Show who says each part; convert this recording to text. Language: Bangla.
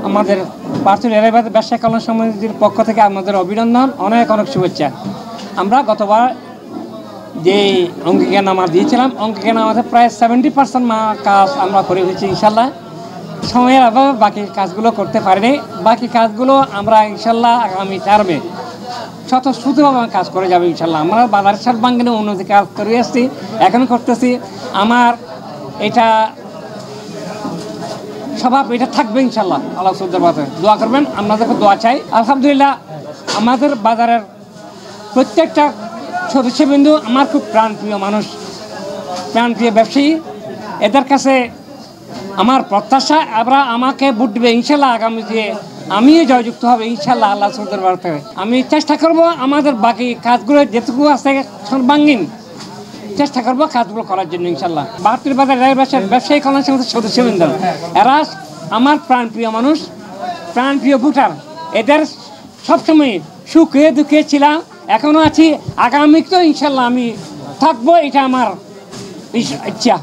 Speaker 1: আমাদের পার্সোনাল এলাকাবাদ ব্যবসায়ী কল্যাণ সমিতির পক্ষ থেকে আমাদের অভিনন্দন, অনেক অনেক শুভেচ্ছা। আমরা গতবার যে অঙ্গীকারনামা দিয়েছিলাম, অঙ্গীকারনামাতে প্রায় 70% কাজ আমরা করে ফেলেছি ইনশাল্লাহ। সময়ের অভাবে বাকি কাজগুলো করতে পারিনি। বাকি কাজগুলো আমরা ইনশাল্লাহ আগামী টার্মে স্বতঃস্ফূর্তভাবে কাজ করে যাবে ইনশাল্লাহ। আমরা বাজার সর্বাঙ্গীন উন্নতি কাজ করে আসছি, এখন করতেছি। আমার এটা স্বভাব, এটা থাকবে ইনশাল্লাহ। আল্লাহ সুন্দরভাবে দোয়া করবেন, আপনাদেরকে দোয়া চাই। আলহামদুলিল্লাহ, আমাদের বাজারের প্রত্যেকটা সদস্যবৃন্দ আমার খুব প্রাণপ্রিয় মানুষ, প্রাণপ্রিয় ব্যবসায়ী। এদের কাছে আমার প্রত্যাশা, এবার আমাকে ভোট দেবে ইনশাল্লাহ। আগামী দিয়ে আমিও জয়যুক্ত হবে ইনশাল্লাহ আল্লাহ সুন্দরভাবে থেকে। আমি চেষ্টা করব আমাদের বাকি কাজগুলো যেটুকু আছে সর্বাঙ্গীন চেষ্টা করবো কাজগুলো করার জন্য ইনশাল্লাহ। 72 বাজার ব্যবসায়ী কল্যাণ সমিতির সদস্যবৃন্দ, এরা আমার প্রাণপ্রিয় মানুষ, প্রাণপ্রিয় ভোটার। এদের সবসময় সুখে দুঃখে ছিলাম, এখনও আছি, আগামী তো ইনশাল্লাহ আমি থাকবো, এটা আমার ইচ্ছা।